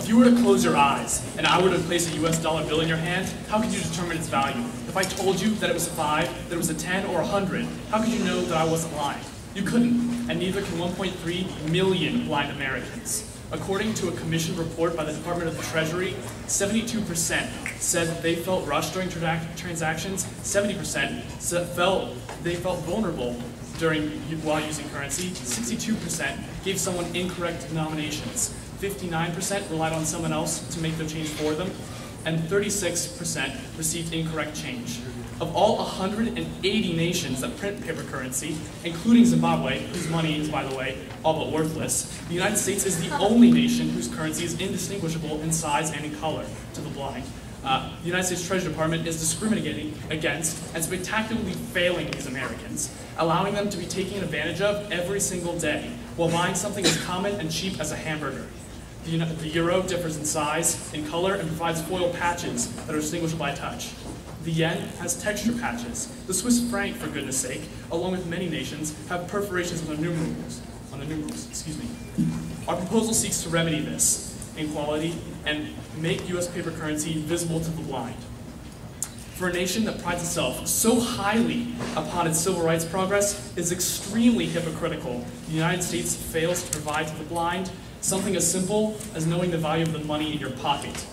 If you were to close your eyes and I were to place a US dollar bill in your hand, how could you determine its value? If I told you that it was a 5, that it was a 10, or 100, how could you know that I wasn't lying? You couldn't, and neither can 1.3 million blind Americans. According to a commission report by the Department of the Treasury, 72% said they felt rushed during transactions, 70% felt they felt vulnerable while using currency, 62% gave someone incorrect denominations, 59% relied on someone else to make their change for them, and 36% received incorrect change. Of all 180 nations that print paper currency, including Zimbabwe, whose money is, by the way, all but worthless, the United States is the only nation whose currency is indistinguishable in size and in color to the blind. The United States Treasury Department is discriminating against and spectacularly failing these Americans, allowing them to be taken advantage of every single day while buying something as common and cheap as a hamburger. The euro differs in size, in color, and provides foil patches that are distinguishable by touch. The yen has texture patches. The Swiss franc, for goodness sake, along with many nations, have perforations on the numerals. Our proposal seeks to remedy this inequality and make U.S. paper currency visible to the blind. For a nation that prides itself so highly upon its civil rights progress, it is extremely hypocritical. The United States fails to provide to the blind something as simple as knowing the value of the money in your pocket.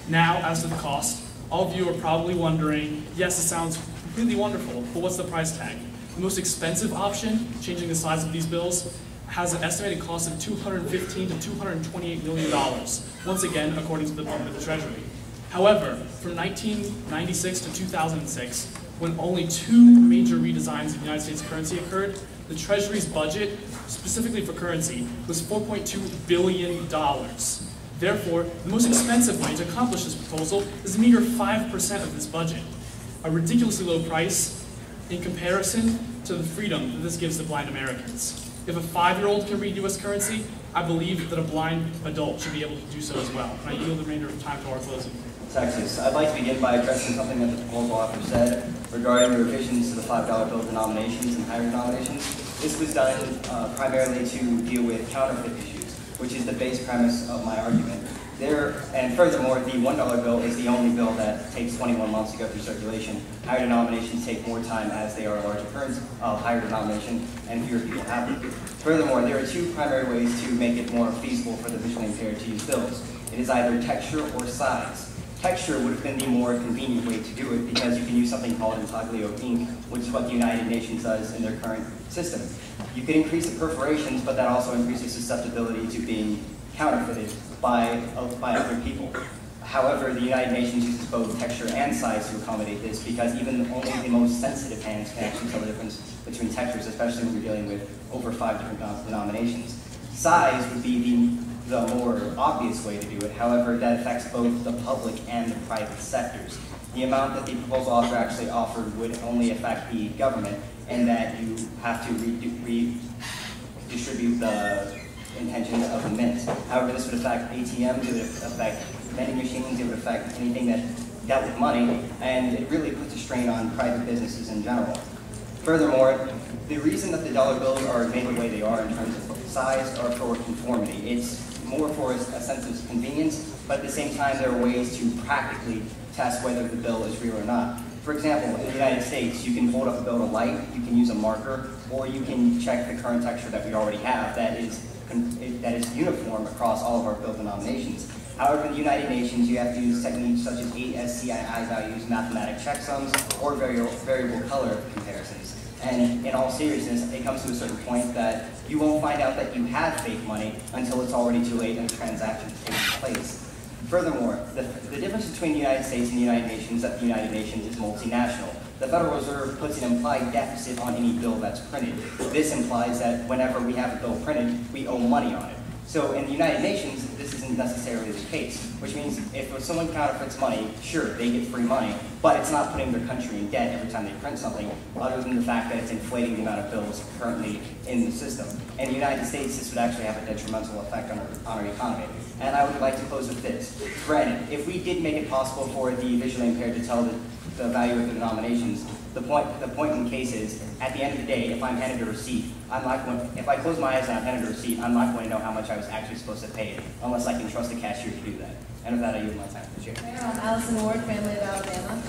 Now, as to the cost, all of you are probably wondering, yes, it sounds completely wonderful, but what's the price tag? The most expensive option, changing the size of these bills, has an estimated cost of $215 to $228 million, once again, according to the Department of the Treasury. However, from 1996 to 2006, when only 2 major redesigns of the United States currency occurred, the Treasury's budget, specifically for currency, was $4.2 billion. Therefore, the most expensive way to accomplish this proposal is a meager 5% of this budget, a ridiculously low price in comparison to the freedom that this gives to blind Americans. If a 5-year-old can read U.S. currency, I believe that a blind adult should be able to do so as well. And I yield the remainder of time to our closing. Texas. I'd like to begin by addressing something that the proposal author said regarding the revisions to the $5 bill denominations and higher denominations. This was done primarily to deal with counterfeit issues, which is the base premise of my argument. And furthermore, the $1 bill is the only bill that takes 21 months to go through circulation. Higher denominations take more time as they are a larger currency of higher denomination and fewer people have them. Furthermore, there are 2 primary ways to make it more feasible for the visually impaired to use bills. It is either texture or size. Texture would have been the more convenient way to do it because you can use something called intaglio ink, which is what the United Nations does in their current system. You can increase the perforations, but that also increases susceptibility to being counterfeited by other people. However, the United Nations uses both texture and size to accommodate this because even only the most sensitive hands can actually tell the difference between textures, especially when you're dealing with over 5 different denominations. Size would be the more obvious way to do it. However, that affects both the public and the private sectors. The amount that the proposal author actually offered would only affect the government, and that you have to redistribute the intentions of the mint. However, this would affect ATMs, it would affect vending machines, it would affect anything that dealt with money, and it really puts a strain on private businesses in general. Furthermore, the reason that the dollar bills are made the way they are in terms of size are for conformity. It's more for a sense of convenience, but at the same time there are ways to practically test whether the bill is real or not. For example, in the United States, you can hold up a bill to light, you can use a marker, or you can check the current texture that we already have that is uniform across all of our bill denominations. However, in the United Nations, you have to use techniques such as ASCII values, mathematic checksums, or variable color comparisons. And in all seriousness, it comes to a certain point that you won't find out that you have fake money until it's already too late and the transaction takes place. Furthermore, the difference between the United States and the United Nations is that the United Nations is multinational. The Federal Reserve puts an implied deficit on any bill that's printed. This implies that whenever we have a bill printed, we owe money on it. So in the United Nations, this isn't necessarily the case, which means if someone counterfeits money, sure, they get free money, but it's not putting their country in debt every time they print something, other than the fact that it's inflating the amount of bills currently in the system. In the United States, this would actually have a detrimental effect on our economy. And I would like to close with this. Granted, if we did make it possible for the visually impaired to tell the value of the denominations, The point in the case is, at the end of the day, if I'm handed a receipt, if I close my eyes and I'm handed a receipt, I'm not going to know how much I was actually supposed to pay unless I can trust the cashier to do that. And with that, I yield my time. Chair. I'm Allison Ward, family of Alabama.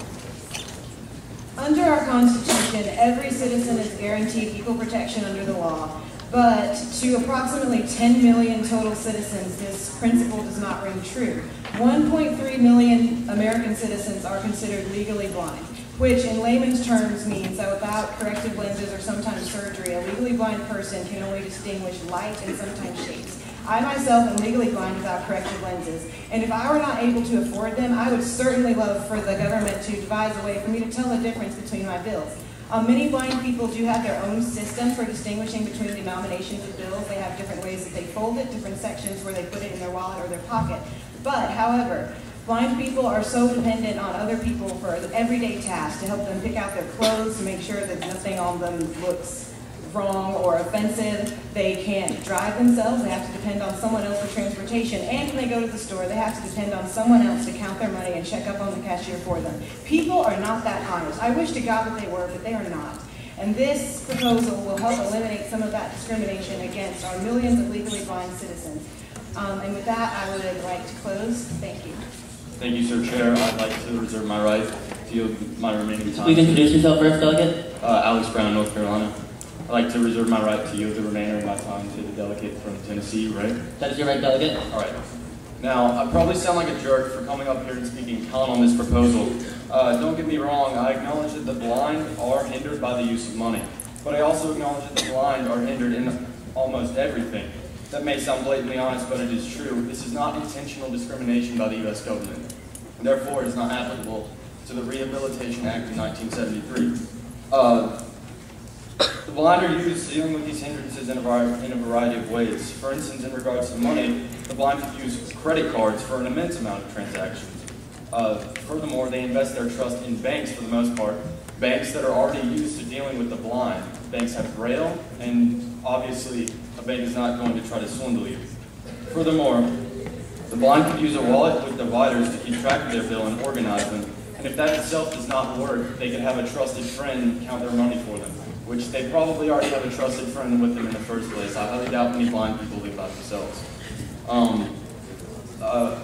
Under our Constitution, every citizen is guaranteed equal protection under the law. But to approximately 10 million total citizens, this principle does not ring true. 1.3 million American citizens are considered legally blind, which in layman's terms means that without corrective lenses or sometimes surgery, a legally blind person can only distinguish light and sometimes shapes. I myself am legally blind without corrective lenses, and if I were not able to afford them, I would certainly love for the government to devise a way for me to tell the difference between my bills. Many blind people do have their own system for distinguishing between the denominations of bills. They have different ways that they fold it, different sections where they put it in their wallet or their pocket. But, however, blind people are so dependent on other people for everyday tasks to help them pick out their clothes, to make sure that nothing on them looks wrong or offensive. They can't drive themselves. They have to depend on someone else for transportation. And when they go to the store, they have to depend on someone else to count their money and check up on the cashier for them. People are not that honest. I wish to God that they were, but they are not. And this proposal will help eliminate some of that discrimination against our millions of legally blind citizens. And with that, I would like to close. Thank you. Thank you, Sir Chair. I'd like to reserve my right to yield my remaining time. Please introduce yourself first, Delegate. Alex Brown, North Carolina. I'd like to reserve my right to yield the remainder of my time to the delegate from Tennessee, right? That is your right, Delegate. All right. Now, I probably sound like a jerk for coming up here and speaking con on this proposal. Don't get me wrong, I acknowledge that the blind are hindered by the use of money. But I also acknowledge that the blind are hindered in almost everything. That may sound blatantly honest, but it is true. This is not intentional discrimination by the U.S. government. Therefore, it is not applicable to the Rehabilitation Act of 1973. The blind are used dealing with these hindrances in a variety of ways. For instance, in regards to money, the blind could use credit cards for an immense amount of transactions. Furthermore, they invest their trust in banks for the most part, banks that are already used to dealing with the blind. Banks have Braille, and obviously a bank is not going to try to swindle you. Furthermore, the blind could use a wallet with dividers to keep track of their bill and organize them. And if that itself does not work, they could have a trusted friend count their money for them, which they probably already have a trusted friend with them in the first place. I highly doubt many blind people live by themselves. A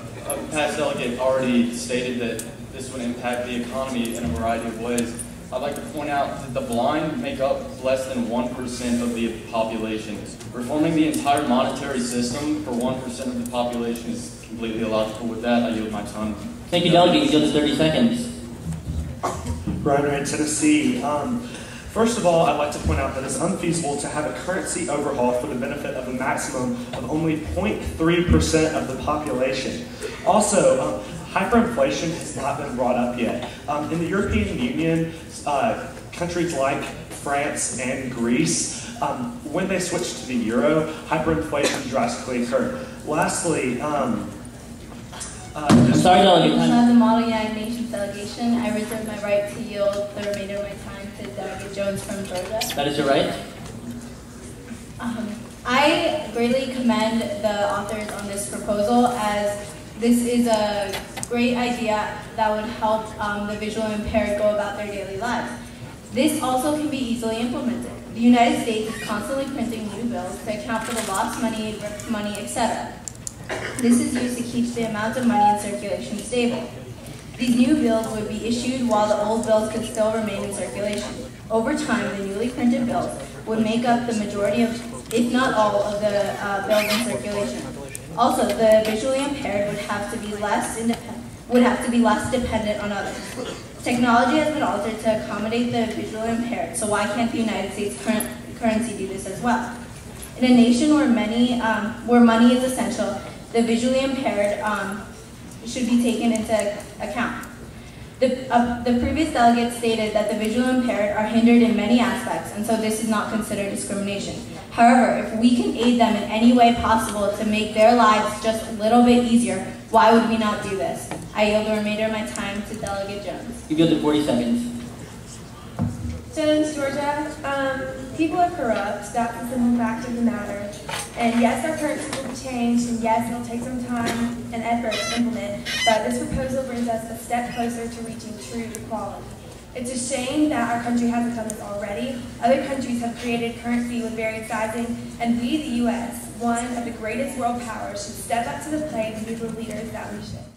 past delegate already stated that this would impact the economy in a variety of ways. I'd like to point out that the blind make up less than 1% of the population. Reforming the entire monetary system for 1% of the population is completely illogical. With that, I yield my time. Thank you, Delegate. You yield 30 seconds. Brian Ray, Tennessee. First of all, I'd like to point out that it's unfeasible to have a currency overhaul for the benefit of a maximum of only 0.3% of the population. Also, hyperinflation has not been brought up yet. In the European Union, countries like France and Greece, when they switched to the euro, hyperinflation drastically occurred. Lastly, Sorry, Delegate. As a Model United Nations delegation, I reserve my right to yield the remainder of my time to Delegate Jones from Georgia. That is your right. I greatly commend the authors on this proposal, as this is a great idea that would help the visually impaired go about their daily lives. This also can be easily implemented. The United States is constantly printing new bills to account for the lost money, etc. This is used to keep the amount of money in circulation stable. These new bills would be issued while the old bills could still remain in circulation. Over time, the newly printed bills would make up the majority of, if not all, of the bills in circulation. Also, the visually impaired would have to be less dependent on others. Technology has been altered to accommodate the visually impaired, so why can't the United States currency do this as well? In a nation where money is essential, the visually impaired should be taken into account. The previous delegate stated that the visually impaired are hindered in many aspects, and so this is not considered discrimination. However, if we can aid them in any way possible to make their lives just a little bit easier, why would we not do this? I yield the remainder of my time to Delegate Jones. You yield 40 seconds. Jones, Georgia. People are corrupt. That's the simple fact of the matter. And yes, our currency will be changed, and yes, it'll take some time and effort to implement, but this proposal brings us a step closer to reaching true equality. It's a shame that our country hasn't done this already. Other countries have created currency with various sizing, and we, the U.S., one of the greatest world powers, should step up to the plate and be the leaders that we should.